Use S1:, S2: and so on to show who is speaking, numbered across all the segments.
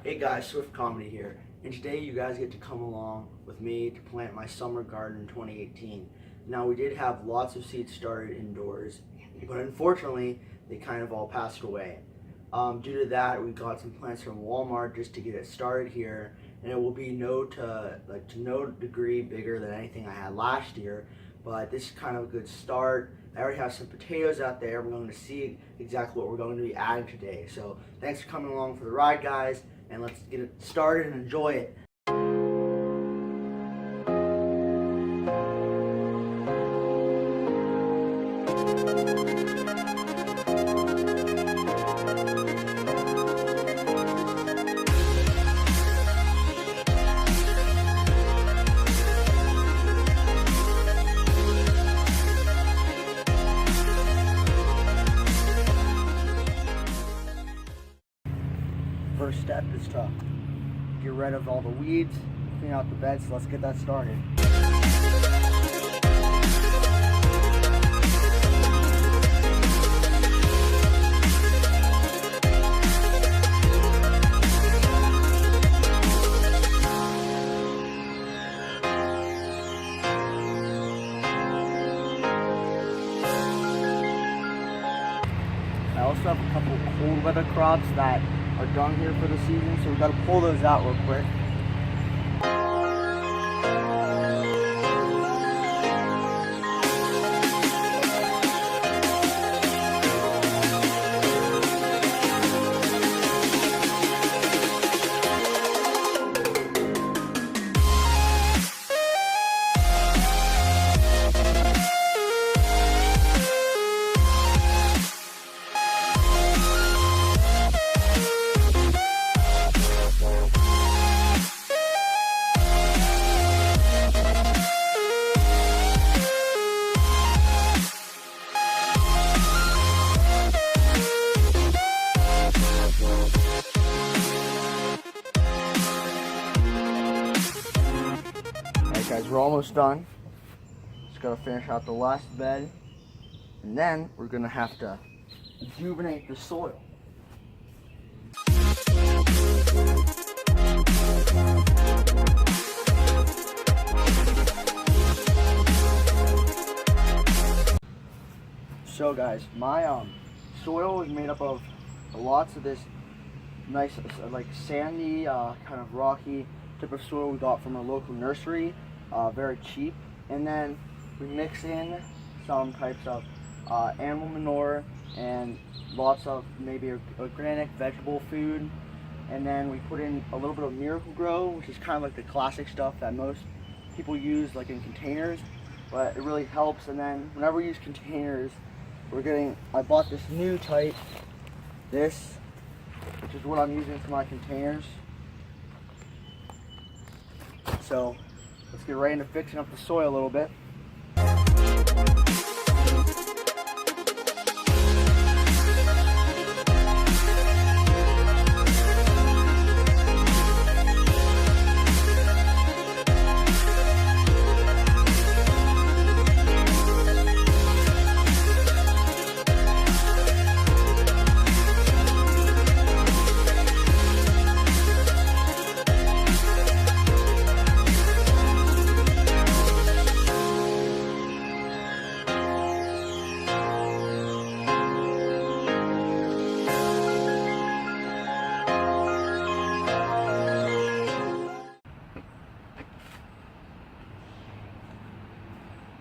S1: Hey guys, Swift Comedy here, and today you guys get to come along with me to plant my summer garden in 2018. Now we did have lots of seeds started indoors, but unfortunately they kind of all passed away. Due to that, we got some plants from Walmart just to get it started here, and it will be to no degree bigger than anything I had last year, but this is kind of a good start. I already have some potatoes out there. We're going to see exactly what we're going to be adding today. So thanks for coming along for the ride, guys, and let's get it started and enjoy it. First step is to get rid of all the weeds, clean out the beds. So let's get that started. I also have a couple cold weather crops that are done here for the season, so we've got to pull those out real quick. Guys, we're almost done. Just gotta finish out the last bed, and then we're gonna have to rejuvenate the soil. So guys, my soil is made up of lots of this nice like sandy, kind of rocky type of soil we got from our local nursery. Very cheap, and then we mix in some types of animal manure and lots of maybe organic vegetable food, and then we put in a little bit of Miracle-Gro, which is kind of like the classic stuff that most people use like in containers, but it really helps. And then whenever we use containers, I bought this new type, which is what I'm using for my containers. So let's get right into fixing up the soil a little bit.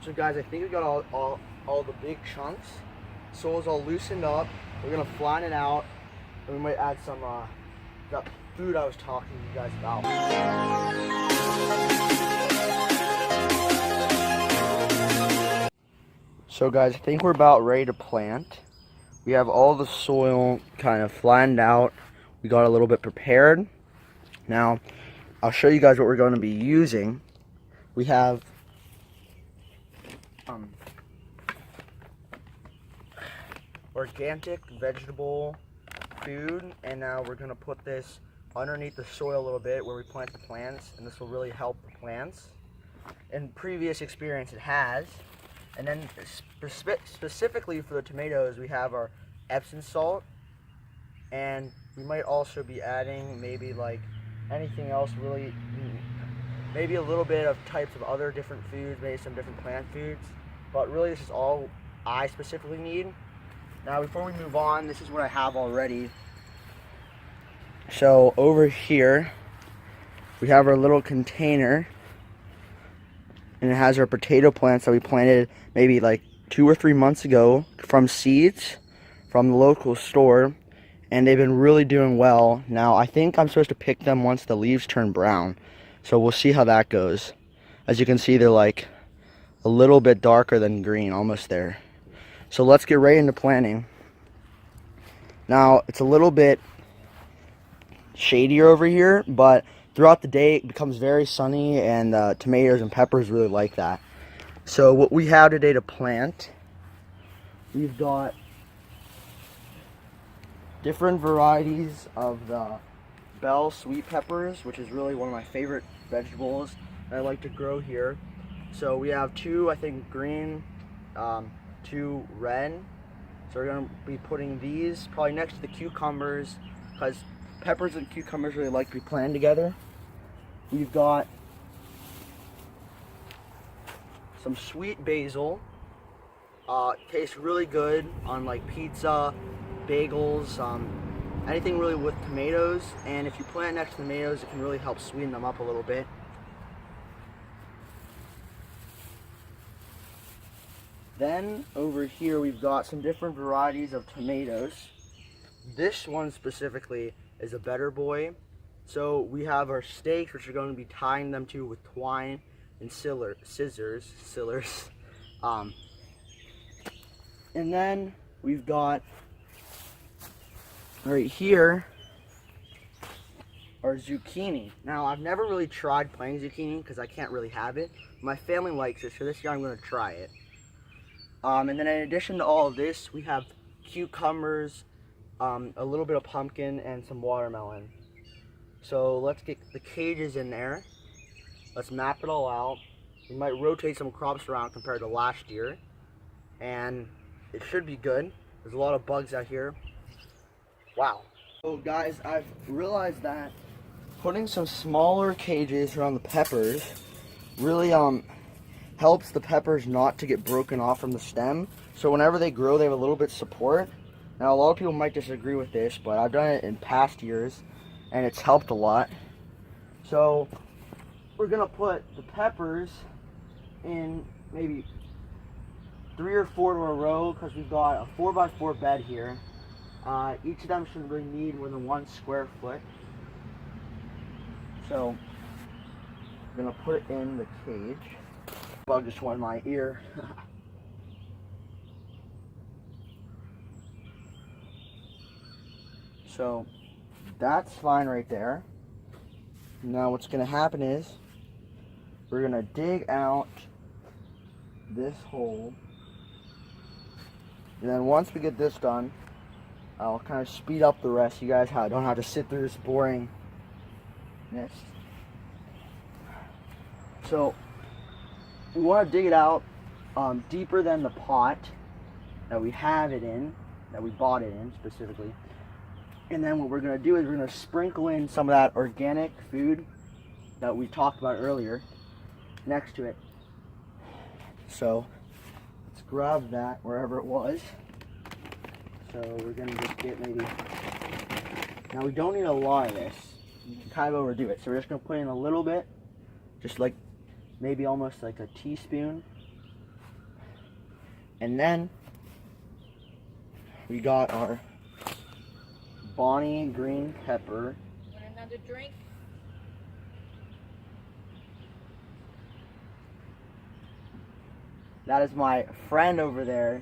S1: So guys, I think we got all the big chunks. Soil's all loosened up. We're gonna flatten it out, and we might add some that food I was talking to you guys about. So guys, I think we're about ready to plant. We have all the soil kind of flattened out. We got a little bit prepared. Now, I'll show you guys what we're going to be using. We have organic vegetable food, and now we're going to put this underneath the soil a little bit where we plant the plants, and this will really help the plants. In previous experience it has. And then specifically for the tomatoes, we have our Epsom salt, and We might also be adding maybe like anything else really, maybe a little bit of types of other different foods, maybe some different plant foods, but really this is all I specifically need. Now before we move on, this is what I have already. So over here, we have our little container, and it has our potato plants that we planted maybe like 2 or 3 months ago from seeds from the local store, and they've been really doing well. Now I think I'm supposed to pick them once the leaves turn brown, so we'll see how that goes. As you can see, they're like a little bit darker than green, almost there. So let's get right into planting. Now it's a little bit shadier over here, but throughout the day it becomes very sunny, and tomatoes and peppers really like that. So what we have today to plant, we've got different varieties of the bell sweet peppers, which is really one of my favorite vegetables that I like to grow here. So we have 2, I think, green, 2 red. So we're going to be putting these probably next to the cucumbers, because peppers and cucumbers really like to be planted together. We've got some sweet basil. Tastes really good on like pizza, bagels, anything really with tomatoes. And if you plant next to tomatoes, it can really help sweeten them up a little bit. Then over here we've got some different varieties of tomatoes. This one specifically is a better boy. So we have our stakes, which are going to be tying them to with twine and scissors. And then we've got right here our zucchini. Now I've never really tried planting zucchini because I can't really have it. My family likes it, so this year I'm going to try it. And then in addition to all of this, we have cucumbers, a little bit of pumpkin, and some watermelon. So let's get the cages in there. Let's map it all out. We might rotate some crops around compared to last year, and it should be good. There's a lot of bugs out here. Wow. So guys, I've realized that putting some smaller cages around the peppers really helps the peppers not to get broken off from the stem. So whenever they grow, they have a little bit of support. Now a lot of people might disagree with this, but I've done it in past years and it's helped a lot. So we're gonna put the peppers in maybe 3 or 4 to a row, because we've got a 4x4 bed here. Each of them shouldn't really need more than 1 square foot. So I'm gonna put it in the cage. Bug just went in my ear. So that's fine right there. Now what's gonna happen is we're gonna dig out this hole, and then once we get this done, I'll kind of speed up the rest. You guys don't have to sit through this boringness. So we want to dig it out deeper than the pot that we have it in, that we bought it in specifically. And then what we're going to do is we're going to sprinkle in some of that organic food that we talked about earlier next to it. So let's grab that wherever it was. So we're going to just get maybe, now we don't need a lot of this. You can kind of overdo it. So we're just going to put in a little bit, just like maybe almost like a teaspoon. And then we got our Bonnie green pepper.
S2: Want another drink?
S1: That is my friend over there.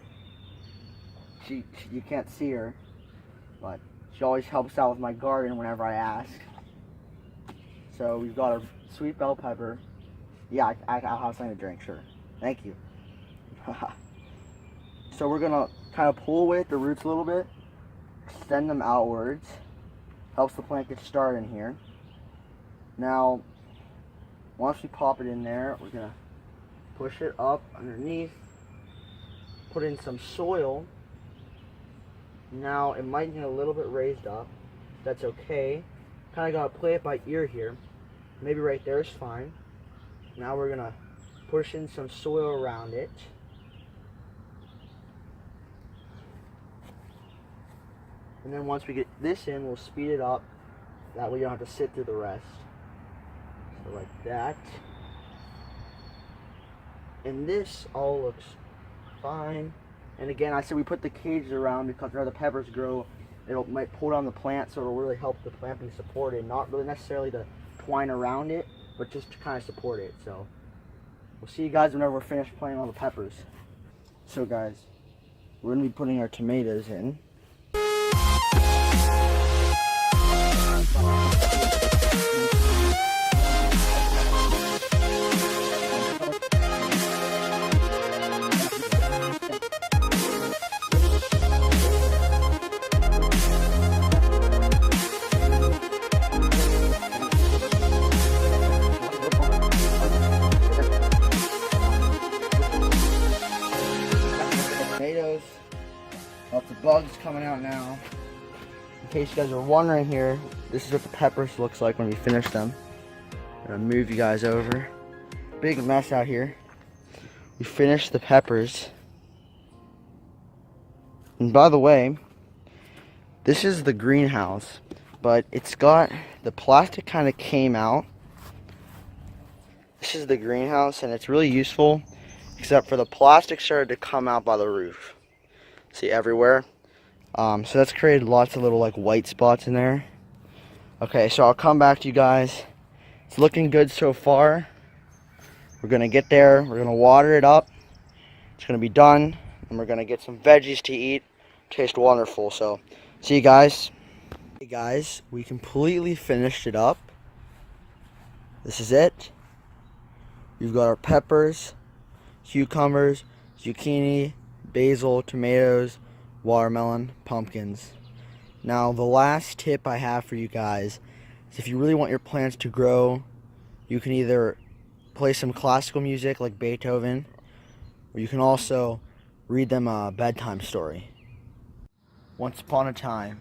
S1: You can't see her, but she always helps out with my garden whenever I ask. So we've got our sweet bell pepper. Yeah, I'll have something to drink, sure. Thank you. So we're gonna kind of pull away at the roots a little bit, extend them outwards. Helps the plant get started in here. Now, once we pop it in there, we're gonna push it up underneath, put in some soil. Now it might need a little bit raised up, That's okay. Kind of gotta play it by ear here. Maybe right there is fine. Now we're gonna push in some soil around it. And then once we get this in, we'll speed it up. That way you don't have to sit through the rest. So like that. And this all looks fine. And again, I said we put the cages around because where the peppers grow, might pull down the plant, so it'll really help the plant be supported. Not really necessarily to twine around it, but just to kind of support it. So we'll see you guys whenever we're finished planting all the peppers. So guys, we're gonna be putting our tomatoes in. Tomatoes. Lots of bugs coming out now. In case you guys are wondering here, this is what the peppers looks like when we finish them. I'm gonna move you guys over. Big mess out here. We finished the peppers. And by the way, this is the greenhouse, but it's got, the plastic kind of came out. This is the greenhouse, and it's really useful, except for the plastic started to come out by the roof. See, everywhere. So that's created lots of little like white spots in there. Okay, so I'll come back to you guys. It's looking good so far. We're gonna get there, we're gonna water it up. It's gonna be done, and we're gonna get some veggies to eat. Taste wonderful, so see you guys. Hey guys, we completely finished it up. This is it. We've got our peppers, cucumbers, zucchini, basil, tomatoes, watermelon, pumpkins. Now the last tip I have for you guys is if you really want your plants to grow, you can either play some classical music like Beethoven, or you can also read them a bedtime story. Once upon a time,